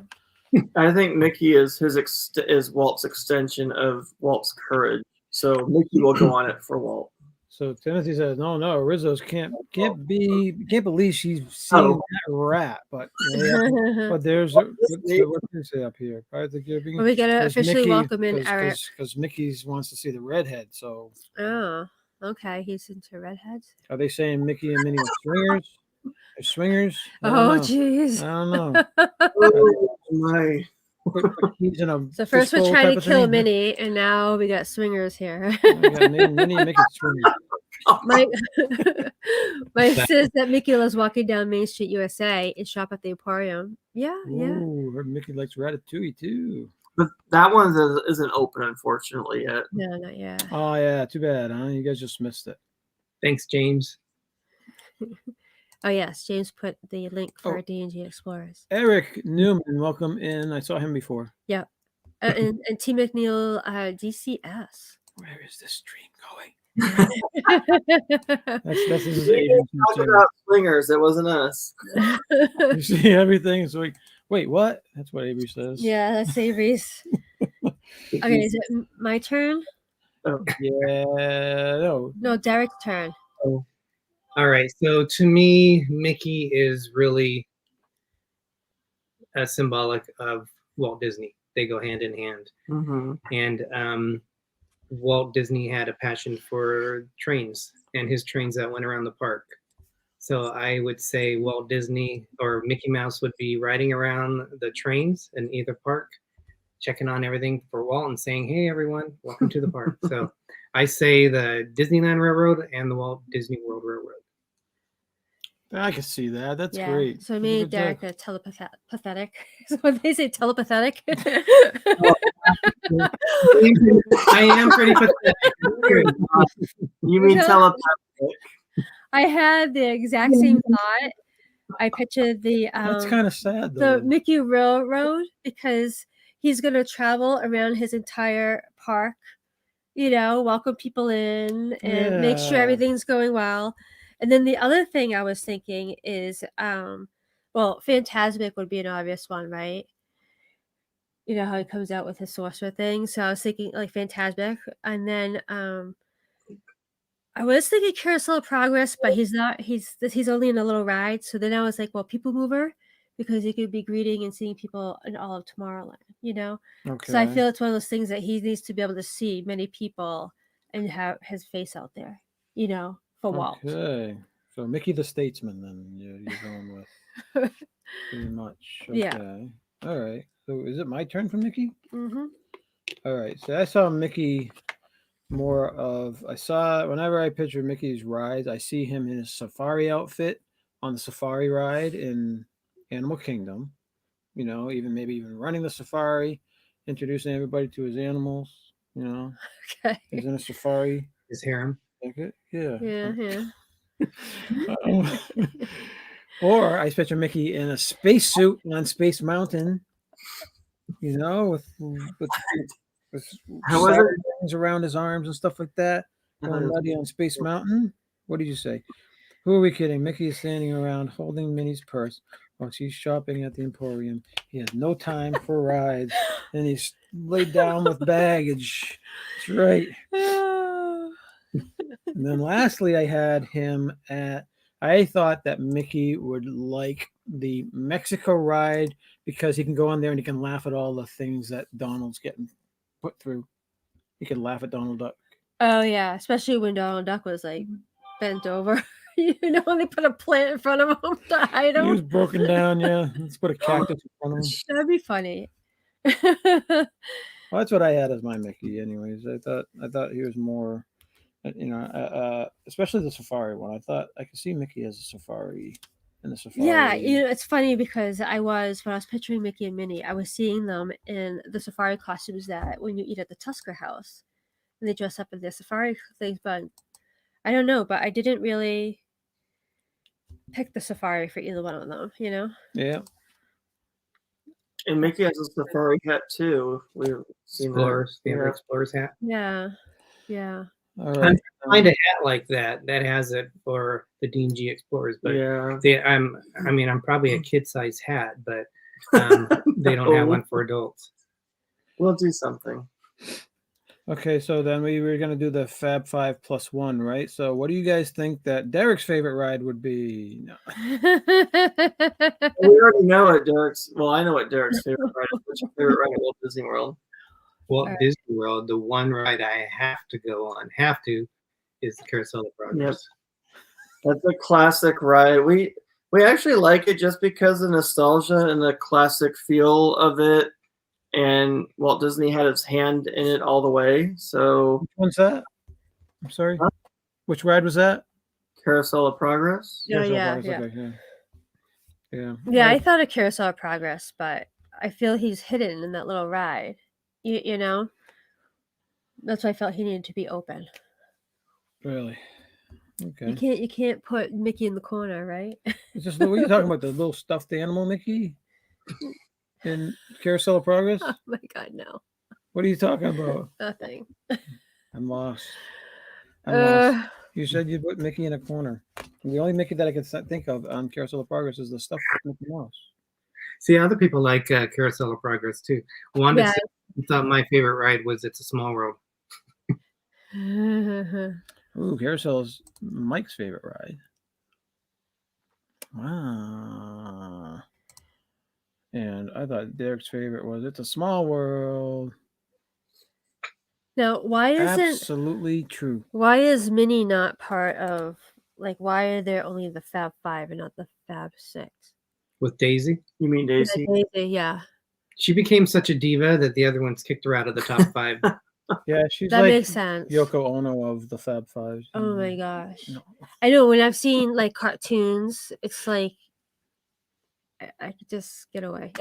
I think Mickey is is Walt's extension of Walt's courage. So Mickey will go on it for Walt. So Timothy says, no, Rizzo's can't believe she's seeing that rat, but there's what they say up here. Well, we gotta officially welcome in Eric because Mickey wants to see the redhead. So okay, he's into redheads. Are they saying Mickey and Minnie are swingers? They're swingers? Oh, jeez. I don't know. Oh my. So first we're trying to kill Minnie, and now we got swingers here. Minnie and Mickey swingers. Mike says that Mickey loves walking down Main Street, USA, and shop at the Emporium. Yeah. Ooh, Mickey likes Ratatouille too. But that one isn't open, unfortunately, yet. No, not yet. Oh yeah, too bad, huh? You guys just missed it. Thanks, James. Oh yes, James put the link for D&G Explorers. Eric Newman, welcome in. I saw him before. Yeah, and T. McNeil, DCS. Where is this stream going? That's his agent. Talk about swingers. It wasn't us. You see everything. So wait, what? That's what Avery says. Yeah, that's Avery's. Okay, is it my turn? Oh. Yeah, no, Derek's turn. Oh. All right, so to me, Mickey is really symbolic of Walt Disney. They go hand in hand. Mm-hmm. And Walt Disney had a passion for trains and his trains that went around the park. So I would say Walt Disney or Mickey Mouse would be riding around the trains in either park, checking on everything for Walt and saying, hey, everyone, welcome to the park. So I say the Disneyland Railroad and the Walt Disney World Railroad. I can see that. That's great. So me and Derek are telepathetic. So when they say telepathetic, I am pretty pathetic. You mean telepathic? I had the exact same thought. I pictured the that's kind of sad though. The Mickey Railroad, because he's gonna travel around his entire park, welcome people in and make sure everything's going well. And then the other thing I was thinking is, Fantasmic would be an obvious one, right? You know how he comes out with his sorcerer thing. So I was thinking like Fantasmic, and then I was thinking Carousel of Progress, but he's not. He's only in a little ride. So then I was like, well, People Mover, because he could be greeting and seeing people in all of Tomorrowland. Okay. So I feel it's one of those things that he needs to be able to see many people and have his face out there. For Walt. Okay. So Mickey the Statesman, then you're going with pretty much. Okay. Yeah. All right. So is it my turn for Mickey? Mm-hmm. All right. So I saw Mickey whenever I picture Mickey's rides, I see him in his safari outfit on the safari ride in Animal Kingdom. Even running the safari, introducing everybody to his animals. Okay. He's in a safari. His harem. Okay. Yeah. Yeah. Or I picture Mickey in a spacesuit on Space Mountain, you know, with How was it? things around his arms and stuff like that, going nutty on Space Mountain. What did you say? Who are we kidding? Mickey is standing around holding Minnie's purse while she's shopping at the Emporium. He has no time for rides, and he's laid down with baggage. That's right. And then lastly, I had him at. I thought that Mickey would like the Mexico ride because he can go on there and he can laugh at all the things that Donald's getting put through. He can laugh at Donald Duck. Oh yeah, especially when Donald Duck was like bent over. When they put a plant in front of him to hide He was him. broken down. Yeah, let's put a cactus in front of him. That'd be funny. Well, that's what I had as my Mickey. Anyways, I thought he was more, especially the safari one. I thought I could see Mickey as a safari in the safari. Yeah, it's funny because when I was picturing Mickey and Minnie, I was seeing them in the safari costumes that when you eat at the Tusker House, and they dress up in their safari things. But I don't know, but I didn't really pick the safari for either one of them. Yeah. And Mickey has a safari hat too. We've seen Explorers, that. the Explorers hat. Yeah. All right. Find a hat like that has it for the D&G Explorers, but I'm probably a kid-size hat, but they don't have one for adults. We'll do something. Okay, so then we were going to do the Fab Five plus one, right? So what do you guys think that Derek's favorite ride would be? No. We already know what Derek's. Well, I know what Derek's favorite ride is. What's your favorite ride at Walt Disney World? Walt Disney World, the one ride I have to go on, is the Carousel of Progress. Yep. That's a classic ride. We actually like it just because of nostalgia and the classic feel of it. And Walt Disney had his hand in it all the way. So which one's that? I'm sorry. Huh? Which ride was that? Carousel of Progress. Yeah. Okay, yeah. I thought of Carousel of Progress, but I feel he's hidden in that little ride. You know? That's why I felt he needed to be open. Really? Okay. You can't put Mickey in the corner, right? It's just what are you talking about? The little stuffed animal Mickey in Carousel of Progress? Oh my God, no. What are you talking about? Nothing. I'm lost. Lost. You said you put Mickey in a corner. The only Mickey that I could think of on Carousel of Progress is the stuffed Mickey Mouse. See, other people like Carousel of Progress too. Wanda thought my favorite ride was It's a Small World. Ooh, Carousel is Mike's favorite ride. Wow. And I thought Derek's favorite was It's a Small World. Now, why isn't absolutely true? Why is Minnie not part of why are there only the Fab Five and not the Fab Six? With Daisy? You mean Daisy? Yeah, Daisy, yeah. She became such a diva that the other ones kicked her out of the top 5. Yeah, she's that makes sense. Yoko Ono of the Fab Fives. Oh my gosh. No. I know when I've seen cartoons, it's like I could just get away.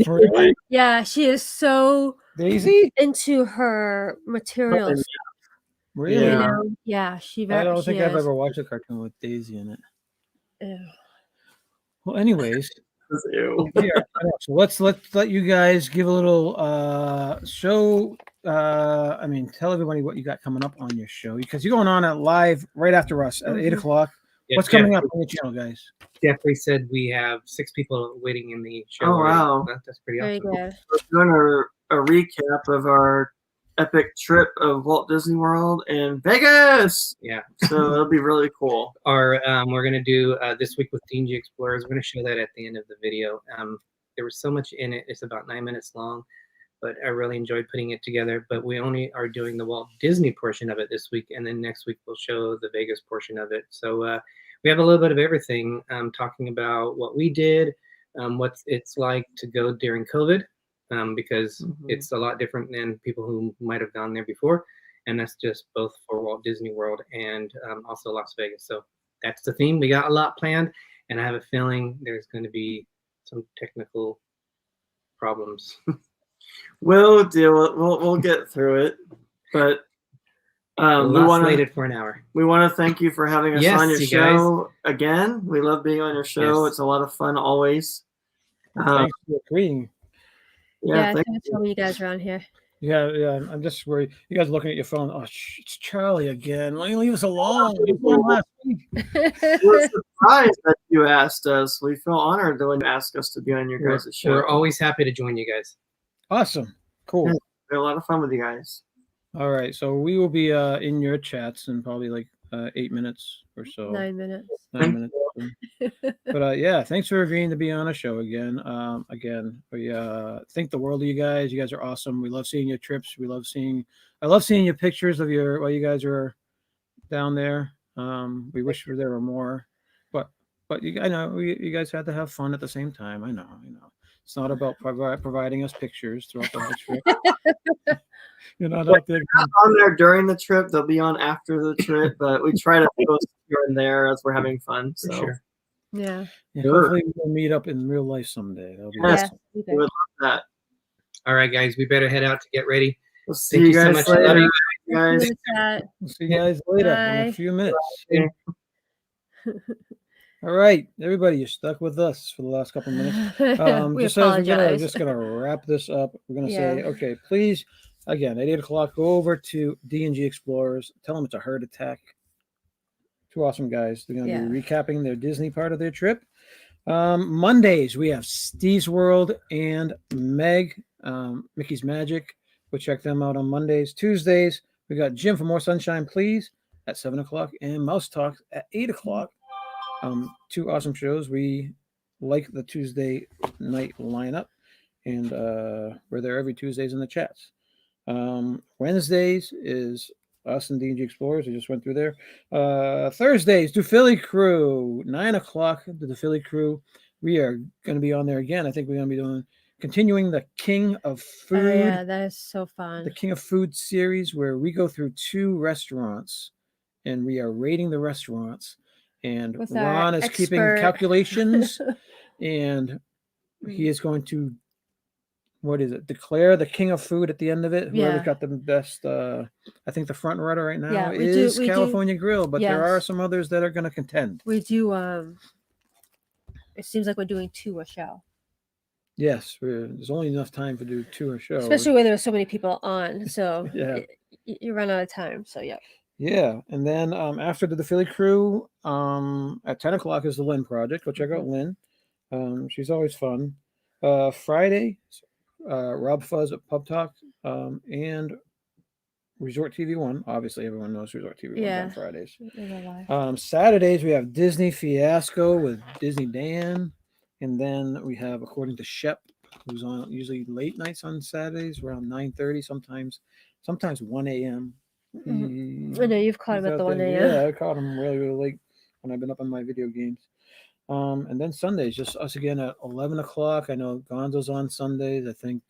Really? Yeah, she is so Daisy into her materials. Really? Yeah, I don't think I've ever watched a cartoon with Daisy in it. Ew. Well, anyways. Ew. So let's let you guys give a little show. Tell everybody what you got coming up on your show because you're going on at live right after us at 8 o'clock. Yeah, what's coming up on your channel, guys? Jeffrey said we have 6 people waiting in the show. Oh, wow. That's pretty awesome. Good. We're doing a recap of our epic trip of Walt Disney World and Vegas. Yeah. So it'll be really cool. We're going to do This Week with D&G Explorers. We're going to show that at the end of the video. There was so much in it. It's about 9 minutes long, but I really enjoyed putting it together. But we only are doing the Walt Disney portion of it this week, and then next week we'll show the Vegas portion of it. So we have a little bit of everything, talking about what we did, what it's like to go during COVID, because it's a lot different than people who might have gone there before. And that's just both for Walt Disney World and also Las Vegas. So that's the theme. We got a lot planned, and I have a feeling there's going to be some technical problems. We'll deal with we'll get through it. But We want slated for an hour. We want to thank you for having us Yes, on your you show again. We love being on your show. Yes. It's a lot of fun always. Thanks for agreeing. Yeah, thanks for having you guys around here. Yeah. I'm just worried. You guys are looking at your phone. Oh, it's Charlie again. Why don't you leave us alone? Last week. We're surprised that you asked us. We feel honored when you asked us to be on your guys' show. We're always happy to join you guys. Awesome. Cool. Yeah, we had a lot of fun with you guys. All right. So we will be in your chats in probably like 8 minutes or so. 9 minutes. 9 minutes. But yeah, thanks for agreeing to be on a show again. We think the world of you guys. You guys are awesome. We love seeing your trips. I love seeing your pictures of while you guys are down there. We wish there were more, but I know you guys had to have fun at the same time. I know. It's not about providing us pictures throughout the whole trip. You're not out there on there during the trip. They'll be on after the trip, but we try to post here and there as we're having fun. So sure. Yeah. Hopefully we'll meet up in real life someday. That'll be awesome. we would love that. All right, guys, we better head out to get ready. We'll see you guys so much. later. Love you guys. We'll see you guys later in a few minutes. Okay. All right, everybody, you're stuck with us for the last couple of minutes. We just apologize. just gonna wrap this up. We're gonna say, okay, please, again, at 8 o'clock, go over to D&G Explorers. Tell them it's a herd attack. Two awesome guys. They're gonna be recapping their Disney part of their trip. Mondays we have Steve's World and Meg, Mickey's Magic. Go check them out on Mondays. Tuesdays we got Jim for More Sunshine Please at 7 o'clock and Mouse Talks at 8 o'clock. Two awesome shows. We like the Tuesday night lineup, and we're there every Tuesdays in the chats. Wednesdays is us and D&G Explorers. I just went through there. Thursdays, Do Philly Crew, 9 o'clock. The Philly Crew. We are going to be on there again. I think we're going to be continuing the King of Food. Oh, yeah, that is so fun. The King of Food series, where we go through 2 restaurants, and we are rating the restaurants. And With Ron is keeping calculations, and he is going to, declare the King of Food at the end of it. Whoever's got the best, I think the front runner right now is California Grill, but there are some others that are going to contend. We do, it seems like we're doing 2 a show. Yes, there's only enough time to do 2 a show. Especially when there's so many people on, so you run out of time, so Yeah, and then after the Philly Crew, at 10 o'clock is the Lynn Project. Go check out Lynn. She's always fun. Friday, Rob Fuzz at Pub Talk, and Resort TV 1. Obviously, everyone knows Resort TV 1 on Fridays. Saturdays, we have Disney Fiasco with Disney Dan. And then we have, according to Shep, who's on usually late nights on Saturdays, around 9:30, sometimes 1 a.m. I know you've caught him at the 1 a.m. Yeah, I caught him really, really late when I've been up on my video games. And then Sundays, just us again at 11 o'clock. I know Gonzo's on Sundays. I think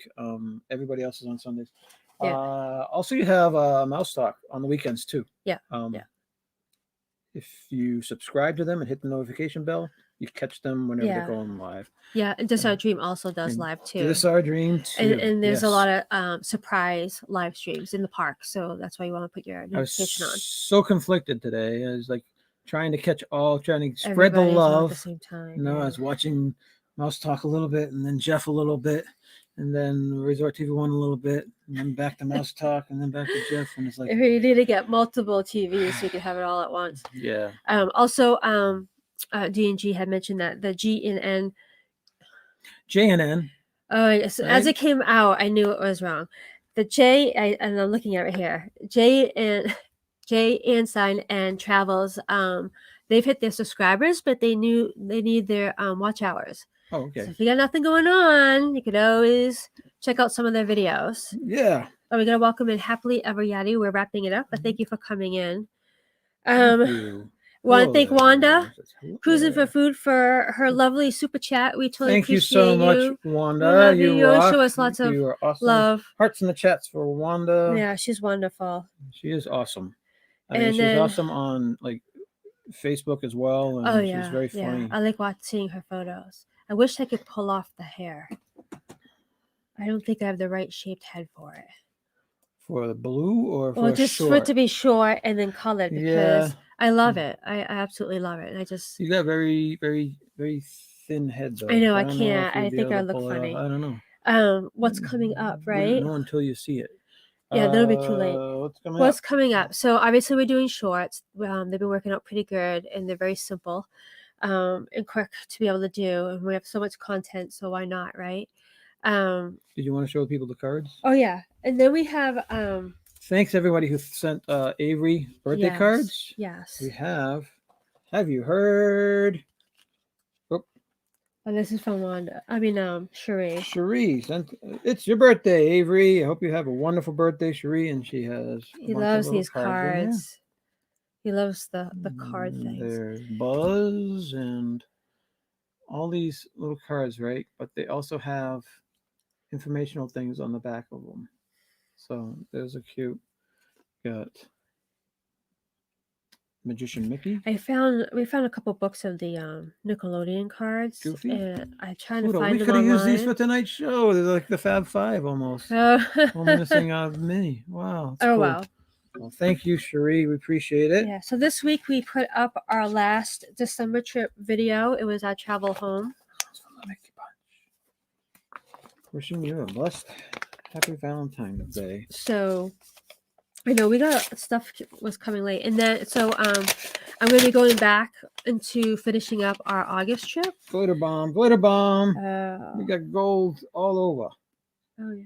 everybody else is on Sundays. Also, you have Mouse Talk on the weekends too. If you subscribe to them and hit the notification bell, you catch them whenever they're going live. Yeah, and This Our Dream also does live too. This Our Dream too. And there's a lot of surprise live streams in the park, so that's why you want to put your notification on. So conflicted today. I was like trying to spread the love. At the same time. I was watching Mouse Talk a little bit, and then Jeff a little bit, and then Resort TV 1 a little bit, and then back to Mouse Talk, and then back to Jeff, and it's like you need to get multiple TVs so you can have it all at once. Yeah. Also, D&G had mentioned that the JNN. Oh, yes. Right? As it came out, I knew it was wrong. The and I'm looking at it here. J and Sign and Travels. They've hit their subscribers, but they need their watch hours. Oh, okay. So if you got nothing going on, you could always check out some of their videos. Yeah. We're going to welcome in Happily Ever Yachty. We're wrapping it up, but thank you for coming in. Thank you. Want to thank Wanda, Cruising for Food, for her lovely super chat. We totally appreciate you. Thank you so much, Wanda. You show us lots of awesome. love. Hearts in the chats for Wanda. Yeah, she's wonderful. She is awesome. She's awesome on Facebook as well. And she's very funny. Yeah. I like seeing her photos. I wish I could pull off the hair. I don't think I have the right shaped head for it. For the blue or for Well, just short? for it to be short and then colored because Yeah. I love it. I absolutely love it. And I just, You got very, very, very thin head though. I know So I don't know if can't. I you'd be think able I to look pull it off. funny. I don't know. What's coming up, Wouldn't right? know until you see it. Yeah, that'll be too late. What's coming What's up? coming up? So obviously we're doing shorts. They've been working out pretty good and they're very simple and quick to be able to do. And we have so much content, so why not, right? Did you want to show people the cards? Oh yeah. And then we have Thanks everybody who sent Avery birthday cards. Yes. We have you heard? And this is from Wanda. Cherie. Cherie sent. It's your birthday, Avery. I hope you have a wonderful birthday, Cherie. And she has. He loves these cards. He loves the card things. There's Buzz and all these little cards, right? But they also have informational things on the back of them. So there's a cute. Got Magician Mickey. We found a couple books of the Nickelodeon cards. Goofy. And I tried to Pluto. find We them could have online. used these for tonight's show. They're like the Fab Five almost. Only missing Minnie. Wow. Oh, cool. wow. Well, thank you, Cherie. We appreciate it. Yeah. So this week we put up our last December trip video. It was our travel home. Wishing you a blessed, happy Valentine's Day. So I know we got stuff was coming late, and then I'm going to be going back into finishing up our August trip. Glitter bomb, glitter bomb. We Oh got gold all over. yeah.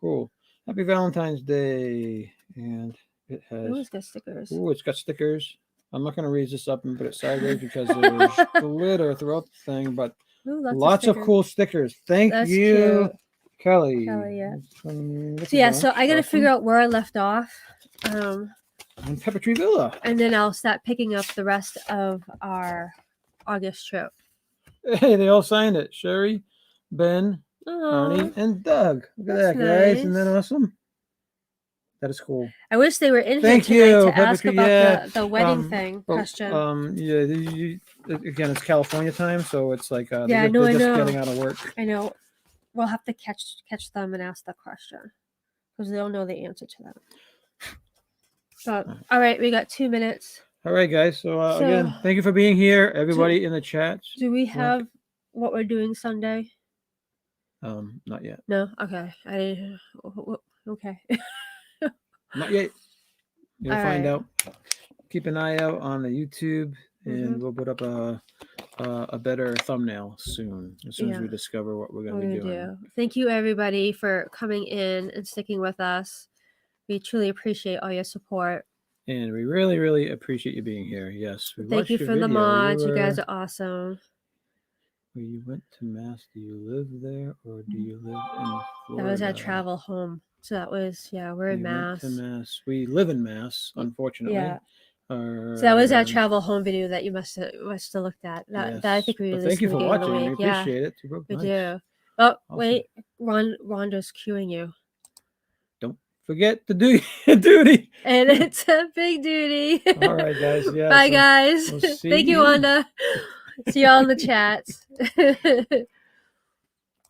Cool. Happy Valentine's Day. And it has. Oh, it's got stickers. Ooh, it's got stickers. I'm not going to raise this up and put it sideways because there's glitter throughout the thing, but Ooh, lots of cool stickers. Thank That's you, cute. Kelly. Yeah. So yeah, so I got to figure out where I left off. And Pepper Tree Villa. And then I'll start picking up the rest of our August trip. Hey, they all signed it. Sherry, Ben, Arnie, and Doug. Look at that, guys. Isn't that awesome? That is cool. I wish they were in Thank here tonight you, to Pepper ask Tree. about the wedding thing question. Again, it's California time, so it's like they're I just know. getting out of work. I know. We'll have to catch them and ask the question because they'll know the answer to that. So, all right, we got 2 minutes. All right, guys. So again, thank you for being here, everybody in the chat. Do we have what we're doing Sunday? Not yet. No. Okay. Okay. Not yet. You'll find out. Keep an eye out on the YouTube, and we'll put up a better thumbnail soon as we discover what we're going to be doing. Thank you, everybody, for coming in and sticking with us. We truly appreciate all your support. And we really, really appreciate you being here. Yes. Thank you for the mods. You guys are awesome. Where you went to Mass, do you live there or do you live in Florida? That was our travel home. So that was, we're in Mass. Went to Mass. We live in Mass, unfortunately. Yeah. So that was our travel home video that you must have looked at. That I think we released. Thank you for watching. We appreciate it. We do. Oh, awesome. Wait. Rhonda's cueing you. Don't forget to do your duty. And it's a big duty. All right, guys. Yeah. Bye, guys. We'll Thank you, Wanda. See y'all in the chats.